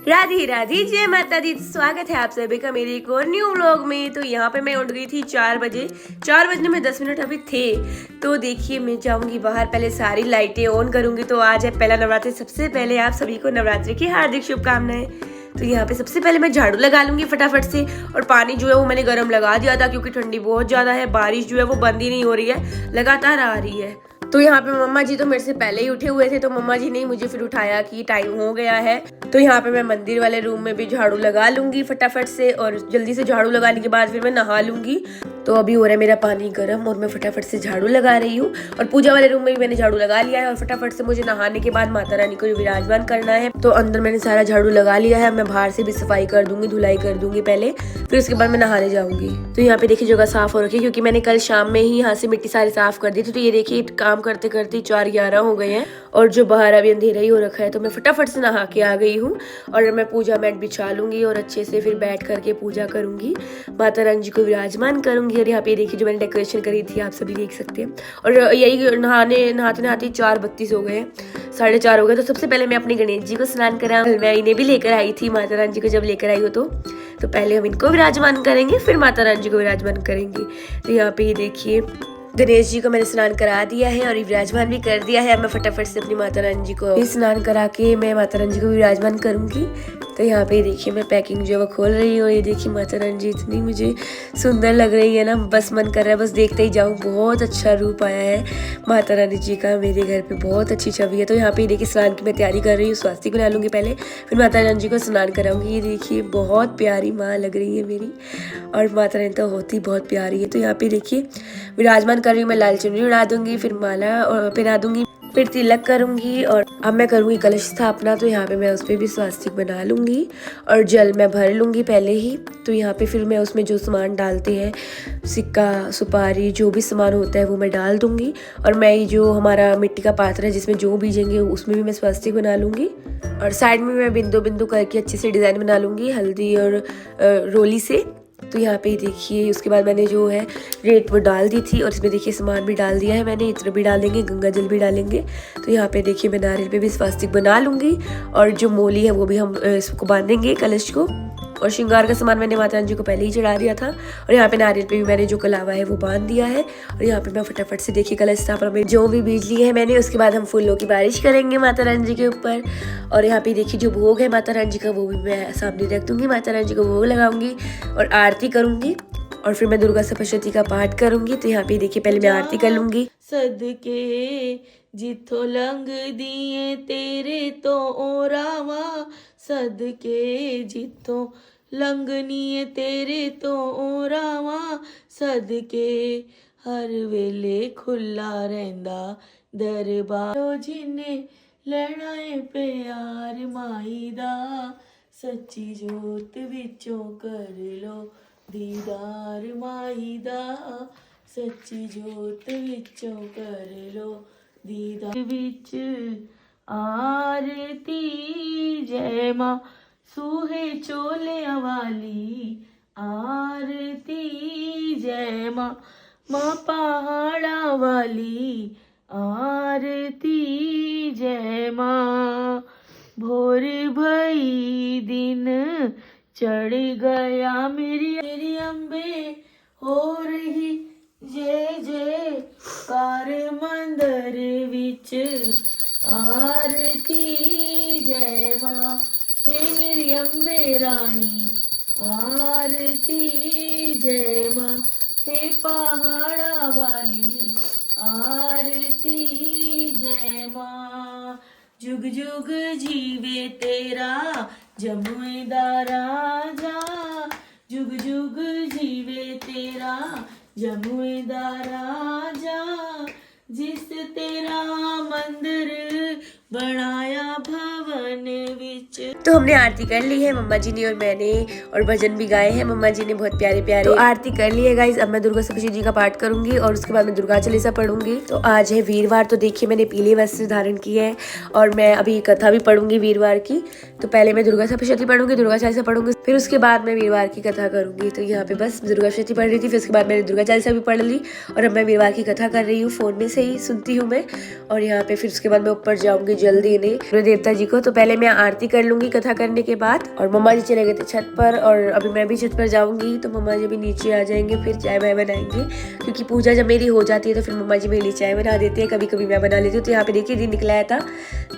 राधे राधे, जय माता दी। स्वागत है आप सभी का मेरे एक और न्यू व्लॉग में। तो यहाँ पे मैं उठ गई थी 4 बजे। 4 बजने में 10 मिनट अभी थे। तो देखिए मैं जाऊंगी बाहर, पहले सारी लाइटें ऑन करूंगी। तो आज है पहला नवरात्रि। सबसे पहले आप सभी को नवरात्रि की हार्दिक शुभकामनाएं। तो यहाँ पे सबसे पहले मैं झाड़ू लगा लूंगी फटाफट से। और पानी जो है वो मैंने गर्म लगा दिया था, क्योंकि ठंडी बहुत ज्यादा है। बारिश जो है वो बंद ही नहीं हो रही है, लगातार आ रही है। तो यहाँ पे मम्मा जी तो मेरे से पहले ही उठे हुए थे, तो मम्मा जी ने मुझे फिर उठाया कि टाइम हो गया है। तो यहाँ पे मैं मंदिर वाले रूम में भी झाड़ू लगा लूंगी फटाफट से। और जल्दी से झाड़ू लगाने के बाद फिर मैं नहा लूंगी। तो अभी हो रहा है मेरा पानी गर्म और मैं फटाफट से झाड़ू लगा रही हूँ। और पूजा वाले रूम में भी मैंने झाड़ू लगा लिया है। और फटाफट से मुझे नहाने के बाद माता रानी को विराजमान करना है। तो अंदर मैंने सारा झाड़ू लगा लिया है। मैं बाहर से भी सफाई कर दूंगी, धुलाई कर दूंगी पहले, फिर उसके बाद मैं नहाने जाऊंगी। तो यहाँ पे देखिए जगह साफ हो रखी है, क्योंकि मैंने कल शाम में ही यहाँ से मिट्टी सारी साफ कर दी थी। तो ये देखिए काम करते करते 4:11 हो गए हैं और जो बाहर अभी अंधेरा ही हो रखा है। तो मैं फटाफट से नहा के आ गई हूँ और मैं पूजा मैट बिछा लूंगी और अच्छे से फिर बैठ करके पूजा करूंगी, माता रानी जी को विराजमान करूंगी। और यहाँ पे देखिए जो मैंने डेकोरेशन करी थी आप सभी देख सकते हैं। और यही नहाते नहाते 4:32 हो गए, 4:30 हो गए। तो सबसे पहले मैं अपने गणेश जी को स्नान करा। मैं इन्हें भी लेकर आई थी, माता रानी जी को जब लेकर आई हो तो पहले हम इनको विराजमान करेंगे, फिर माता रानी जी को विराजमान करेंगे। तो यहाँ पे ये देखिए गणेश जी को मैंने स्नान करा दिया है और विराजमान भी कर दिया है। अब मैं फटाफट से अपनी माता रानी जी को स्नान करा के मैं माता रानी जी को विराजमान करूंगी। तो यहाँ पे देखिए मैं पैकिंग जो है वो खोल रही हूँ। ये देखिए माता रानी जी इतनी मुझे सुंदर लग रही है ना, बस मन कर रहा है बस देखते ही जाऊँ। बहुत अच्छा रूप आया है माता रानी जी का मेरे घर पे, बहुत अच्छी छवि है। तो यहाँ पे देखिए स्नान की मैं तैयारी कर रही हूँ। स्वास्तिक बना लूंगी पहले, फिर माता रानी जी को स्नान कराऊंगी। ये देखिए बहुत प्यारी माँ लग रही है मेरी, और माता रानी तो होती बहुत प्यारी है। तो यहाँ पे देखिए विराजमान कर रही हूँ। मैं लाल चुनरी उड़ा दूंगी, फिर माला पहना दूंगी, फिर तिलक करूंगी और अब मैं करूंगी कलश स्थापना। तो यहाँ पे मैं उस पर भी स्वास्तिक बना लूंगी और जल मैं भर लूंगी पहले ही। तो यहाँ पे फिर मैं उसमें जो सामान डालते हैं, सिक्का सुपारी जो भी सामान होता है वो मैं डाल दूंगी। और मैं ये जो हमारा मिट्टी का पात्र है जिसमें जो बीजेंगे उसमें भी मैं स्वास्तिक बना लूंगी। और साइड में मैं बिंदु बिंदु करके अच्छे से डिजाइन बना लूंगी हल्दी और रोली से। तो यहाँ पे देखिए उसके बाद मैंने जो है रेत वो डाल दी थी और इसमें देखिए सामान भी डाल दिया है मैंने। इत्र भी डालेंगे, गंगा जल भी डालेंगे। तो यहाँ पे देखिए मैं नारियल पे भी स्वास्तिक बना लूंगी और जो मोली है वो भी हम इसको बांधेंगे कलश को। और श्रृंगार का सामान मैंने माता रानी जी को पहले ही चढ़ा दिया था। और यहाँ पे नारियल पे भी मैंने जो कलावा है वो बांध दिया है। और यहाँ पे मैं फटाफट से देखिए कलश स्थापना में जो भी बीज लिए है मैंने, उसके बाद हम फूलों की बारिश करेंगे माता रानी जी के ऊपर। और यहाँ पे देखिए जो भोग है माता रानी जी का वो भी मैं सामने रख दूंगी, माता रानी जी को भोग लगाऊंगी और आरती करूंगी। और फिर मैं दुर्गा सप्तशती का पाठ करूंगी। तो यहाँ पे देखिए पहले मैं आरती कर लूंगी। सदके जिथो लंग दिए तेरे तो ओरावा, सदके जिथो लंगनीए तेरे तो ओरावा, सदके हर वेले खुला रहंदा दरबार, जिन्ने लैना है प्यार माई दा, सच्ची जोत विचों कर लो दीदार माई दा, सच्ची जोत विचों कर लो दीदार। विच आरती जय मां सूहे चोलियां वाली, आरती जय मां मां पहाड़ा वाली, आरती जय मां। भोर भई दिन चढ़ गया मेरी अम्बे, हो रही जय जय कार मंदिर विच, आरती जय मां हे मेरी अम्बे रानी, आरती जय मां हे पहाड़ा वाली, आरती जय मां। जुग जुग जीवे तेरा जमुई दा राजा, जुग जुग जीवे तेरा जमुई दा राजा, जिस तेरा मंदिर बनाया भवन विच। तो हमने आरती कर ली है मम्मा जी ने और मैंने, और भजन भी गाए हैं मम्मा जी ने बहुत प्यारे प्यारे। तो आरती कर ली है गाइस। अब मैं दुर्गा सप्तशती जी का पाठ करूंगी और उसके बाद मैं दुर्गा चालीसा पढ़ूंगी। तो आज है वीरवार। तो देखिए मैंने पीले वस्त्र धारण किए हैं और मैं अभी कथा भी पढ़ूंगी वीरवार की। तो पहले मैं दुर्गा सप्तशती पढ़ूंगी, दुर्गा चालीसा पढ़ूंगी, फिर उसके बाद मैं वीरवार की कथा करूंगी। तो यहाँ पे बस दुर्गा सप्तशती पढ़ रही थी, फिर उसके बाद मैंने दुर्गा चालीसा भी पढ़ ली और अब मैं वीरवार की कथा कर रही हूँ। फोन में से ही सुनती हूँ मैं। और यहाँ पे फिर उसके बाद मैं ऊपर जाऊंगी जल देने अपने देवता जी को। तो पहले मैं आरती कर लूंगी कथा करने के बाद। और मम्मा जी चले गए थे छत पर और अभी मैं भी छत पर जाऊंगी। तो मम्मा जी भी नीचे आ जाएंगे, फिर चाय वाय बनाएंगे, क्योंकि पूजा जब मेरी हो जाती है तो फिर मम्मा जी मेरे लिए चाय बना देती है। कभी कभी मैं बना लेती हूँ। तो यहाँ पे देखिए दिन निकला था,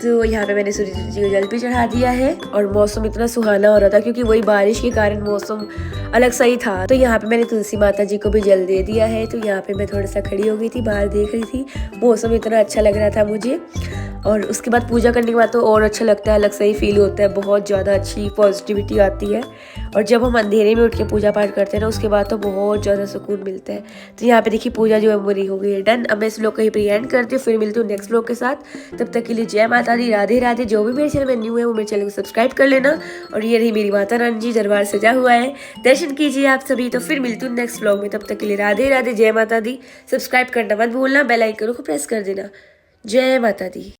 तो यहाँ पे मैंने सूर्य जी को जल भी चढ़ा दिया है। और मौसम इतना सुहाना हो रहा था क्योंकि वही बारिश के कारण मौसम अलग सही था। तो यहाँ पे मैंने तुलसी माता जी को भी जल दे दिया है। तो यहाँ पे मैं थोड़ा सा खड़ी हो गई थी, बाहर देख रही थी, मौसम इतना अच्छा लग रहा था मुझे। और उसके बाद पूजा करने के बाद तो और अच्छा लगता है, अलग सही फील होता है, बहुत ज़्यादा अच्छी पॉजिटिविटी आती है। और जब हम अंधेरे में उठ के पूजा पाठ करते हैं ना, उसके बाद तो बहुत ज़्यादा सुकून मिलता है। तो यहाँ पे देखिए पूजा जो है मेरी हो गई है डन। अब मैं इस व्लॉग कहीं पर एंड करती हूँ, फिर मिलती हूँ नेक्स्ट व्लॉग के साथ। तब तक के लिए जय माता दी, राधे राधे। जो भी मेरे चैनल में न्यू है वो मेरे चैनल को सब्सक्राइब कर लेना। और ये रही मेरी माता रानी जी, दरबार सजा हुआ है, दर्शन कीजिए आप सभी। तो फिर मिलती हूँ नेक्स्ट व्लॉग में, तब तक के लिए राधे राधे, जय माता दी। सब्सक्राइब करना मत भूलना, बेल आइकन को प्रेस कर देना। जय माता दी।